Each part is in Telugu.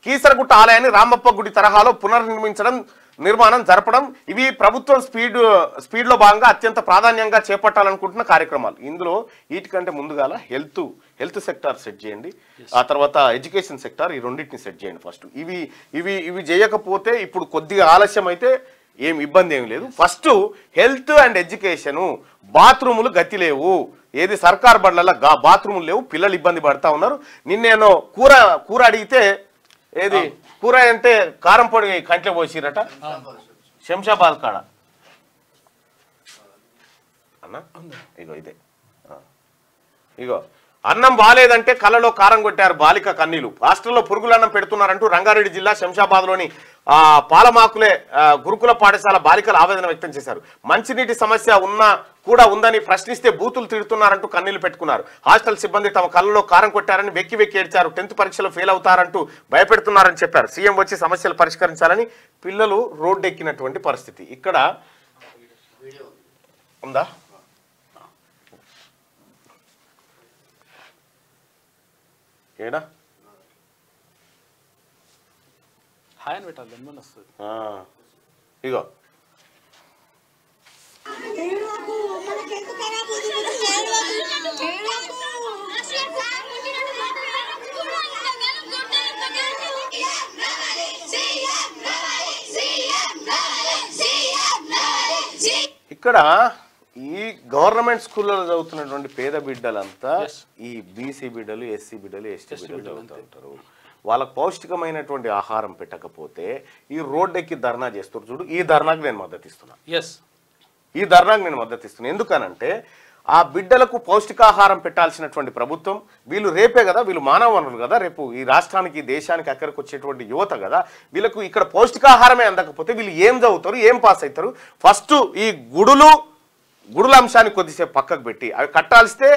కీసరగుట్ట ఆలయాన్ని రామప్ప గుడి తరహాలో నిర్మాణం జరపడం ఇవి ప్రభుత్వం స్పీడ్లో భాగంగా అత్యంత ప్రాధాన్యంగా చేపట్టాలనుకుంటున్న కార్యక్రమాలు. ఇందులో వీటికంటే ముందుగాల హెల్త్ సెక్టార్ సెట్ చేయండి, ఆ తర్వాత ఎడ్యుకేషన్ సెక్టార్, ఈ రెండింటిని సెట్ చేయండి ఫస్ట్. ఇవి చేయకపోతే ఇప్పుడు కొద్దిగా ఆలస్యం అయితే ఏం ఇబ్బంది ఏమి లేదు. ఫస్ట్ హెల్త్ అండ్ ఎడ్యుకేషను, బాత్రూములు గతి లేవు, ఏది సర్కార్ బళ్ళల్లో బాత్రూములు లేవు, పిల్లలు ఇబ్బంది పడతా ఉన్నారు. నిన్నేనో కూర అడిగితే ఏది కూర అంటే కారం పొడి కంట్లో పోసిరట శంషాబాద్ కాడ అన్న. ఇగో అన్నం బాలేదంటే కళ్ళలో కారం కొట్టారు బాలిక కన్నీలు. హాస్టల్లో పురుగులన్నం పెడుతున్నారంటూ రంగారెడ్డి జిల్లా శంషాబాద్లోని పాలమాకులే గురుకుల పాఠశాల బాలికలు ఆవేదన వ్యక్తం చేశారు. మంచినీటి సమస్య కూడా ఉందని ప్రశ్నిస్తే బూతులు తిడుతున్నారంటూ కన్నీళ్లు పెట్టుకున్నారు. హాస్టల్ సిబ్బంది తమ కళ్ళలో కారం కొట్టారని వెక్కి ఏడ్చారు. 10th పరీక్షలో ఫెయిల్ అవుతారంటూ భయపెడుతున్నారని చెప్పారు. సీఎం వచ్చి సమస్యలు పరిష్కరించాలని పిల్లలు రోడ్డు ఎక్కినటువంటి పరిస్థితి. ఇక్కడ ఉందా ఏడా హాయని పెట్టాలి దెన్ వస్తుంది. ఇగో ఇక్కడ ఈ గవర్నమెంట్ స్కూల్లో చదువుతున్నటువంటి పేద బిడ్డలంతా ఈ బీసీ బిడ్డలు, ఎస్సీ బిడ్డలు, ఎస్టీ బిడ్డలు చదువుతూ ఉంటారు. వాళ్ళకు పౌష్టికమైనటువంటి ఆహారం పెట్టకపోతే ఈ రోడ్డు ఎక్కి ధర్నా చేస్తారు చూడు, ఈ ధర్నాకు నేను మద్దతు ఇస్తున్నా. ఎందుకనంటే ఆ బిడ్డలకు పౌష్టికాహారం పెట్టాల్సినటువంటి ప్రభుత్వం, వీళ్ళు రేపే కదా, వీళ్ళు మానవ వనరులు కదా, రేపు ఈ రాష్ట్రానికి దేశానికి అక్కడికి వచ్చేటువంటి యువత కదా, వీళ్ళకు ఇక్కడ పౌష్టికాహారమే అందకపోతే వీళ్ళు ఏం చదువుతారు, ఏం పాస్ అవుతారు? ఫస్ట్ ఈ గుడుల అంశాన్ని కొద్దిసేపు పక్కకు పెట్టి అవి కట్టాల్స్తే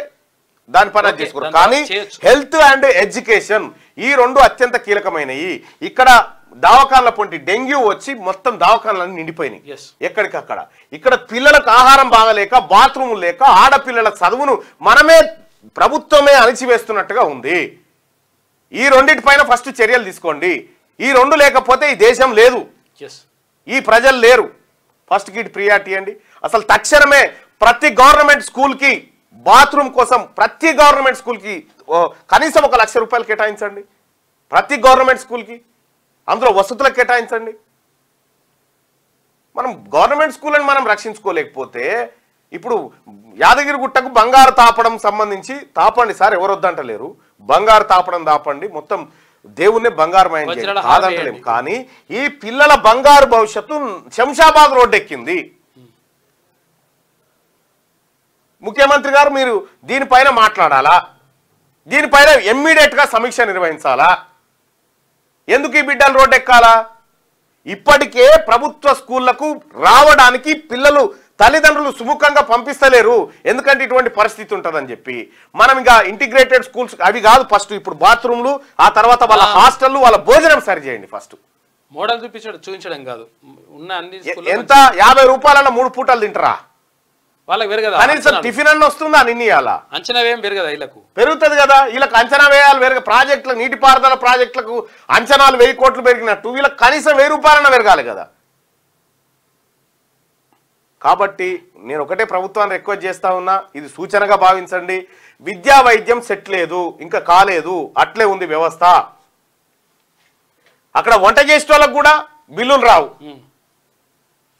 దాని పని చేసుకోరు. కానీ హెల్త్ అండ్ ఎడ్యుకేషన్ ఈ రెండు అత్యంత కీలకమైనవి. ఇక్కడ దవాఖాన్ల పొంటి డెంగ్యూ వచ్చి మొత్తం దవాఖాన్లన్నీ నిండిపోయినాయి ఎక్కడికక్కడ. ఇక్కడ పిల్లలకు ఆహారం బాగలేక, బాత్రూములు లేక, ఆడపిల్లల చదువును ప్రభుత్వమే అణిచివేస్తున్నట్టుగా ఉంది. ఈ రెండింటిపైన ఫస్ట్ చర్యలు తీసుకోండి. ఈ రెండు లేకపోతే ఈ దేశం లేదు, ఈ ప్రజలు లేరు. ఫస్ట్ కి ప్రియారిటీ అండి. అసలు తక్షణమే ప్రతి గవర్నమెంట్ స్కూల్కి బాత్రూమ్ కోసం ప్రతి గవర్నమెంట్ స్కూల్కి కనీసం 1 లక్ష రూపాయలు కేటాయించండి. ప్రతి గవర్నమెంట్ స్కూల్కి అందులో వసతులకు కేటాయించండి. మనం గవర్నమెంట్ స్కూల్ని మనం రక్షించుకోలేకపోతే ఇప్పుడు యాదగిరిగుట్టకు బంగారు తాపడం సంబంధించి తాపండి సార్, ఎవరు వద్దంటలేరు. బంగారు తాపడం తాపండి, మొత్తం దేవుణ్ణి బంగారుమయం కాదంటలేము. కానీ ఈ పిల్లల బంగారు భవిష్యత్తు శంషాబాద్ రోడ్డు ఎక్కింది. ముఖ్యమంత్రి గారు మీరు దీనిపైన మాట్లాడాలా, దీనిపైన ఇమ్మీడియట్గా సమీక్ష నిర్వహించాలా. ఎందుకు ఈ బిడ్డలు రోడ్డు ఎక్కాలా? ఇప్పటికే ప్రభుత్వ స్కూళ్లకు రావడానికి పిల్లలు తల్లిదండ్రులు సుముఖంగా పంపిస్తలేరు, ఎందుకంటే ఇటువంటి పరిస్థితి ఉంటుందని చెప్పి. మనం ఇంకా ఇంటిగ్రేటెడ్ స్కూల్స్ అవి కాదు, ఫస్ట్ ఇప్పుడు బాత్రూమ్లు, ఆ తర్వాత వాళ్ళ హాస్టల్లు, వాళ్ళ భోజనం సరి చేయండి. ఫస్ట్ మోడల్ చూపించడం కాదు, ఉన్న అన్ని ఎంత 50 రూపాయల 3 పూటలు తింటారా? వాళ్ళకి పెరగదా? కనీసం టిఫిన్ అన్న వస్తుందా? నిన్న అంచనా వేయం పెరగదా? వీళ్ళకు పెరుగుతుంది కదా. వీళ్ళకి అంచనా వేయాలి. ప్రాజెక్టులకు, నీటిపారుదల ప్రాజెక్టులకు అంచనాలు 1000 కోట్లు పెరిగినట్టు వీళ్ళకి కనీసం 1000 రూపాయలన్నా పెరగాలి కదా. కాబట్టి నేను ఒకటే ప్రభుత్వాన్ని రిక్వెస్ట్ చేస్తా ఉన్నా, ఇది సూచనగా భావించండి. విద్యా వైద్యం సెట్ లేదు, ఇంకా కాలేదు, అట్లే ఉంది వ్యవస్థ. అక్కడ వంట చేసే వాళ్ళకు కూడా బిల్లులు రావు.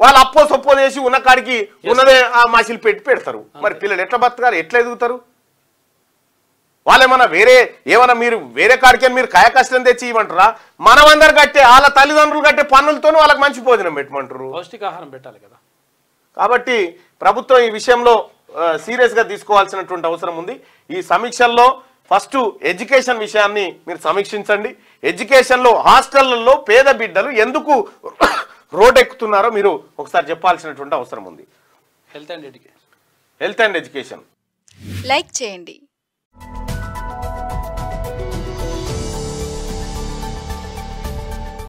వాళ్ళు అప్పో సొప్పో చేసి ఉన్న కాడికి ఉన్నదే ఆ మాసిలు పెడతారు. మరి పిల్లలు ఎట్లా బతకాలి, ఎట్లా ఎదుగుతారు? వాళ్ళేమన్నా మీరు వేరే కాడికి మీరు కాయ కష్టం తెచ్చి ఇవ్వమంటారా? మనమందరు కట్టే వాళ్ళ తల్లిదండ్రులు కట్టే పన్నులతోనూ వాళ్ళకి మంచి భోజనం పెట్టమంటారు. పౌష్టికాహారం పెట్టాలి కదా. కాబట్టి ప్రభుత్వం ఈ విషయంలో సీరియస్గా తీసుకోవాల్సినటువంటి అవసరం ఉంది. ఈ సమీక్షల్లో ఫస్ట్ ఎడ్యుకేషన్ విషయాన్ని మీరు సమీక్షించండి. ఎడ్యుకేషన్లో హాస్టళ్లలో పేద బిడ్డలు ఎందుకు రోడ్ ఎక్కుతున్నారో మీరు ఒకసారి చెప్పాల్సినటువంటి అవసరం ఉంది. హెల్త్ అండ్ ఎడ్యుకేషన్ లైక్ చేయండి.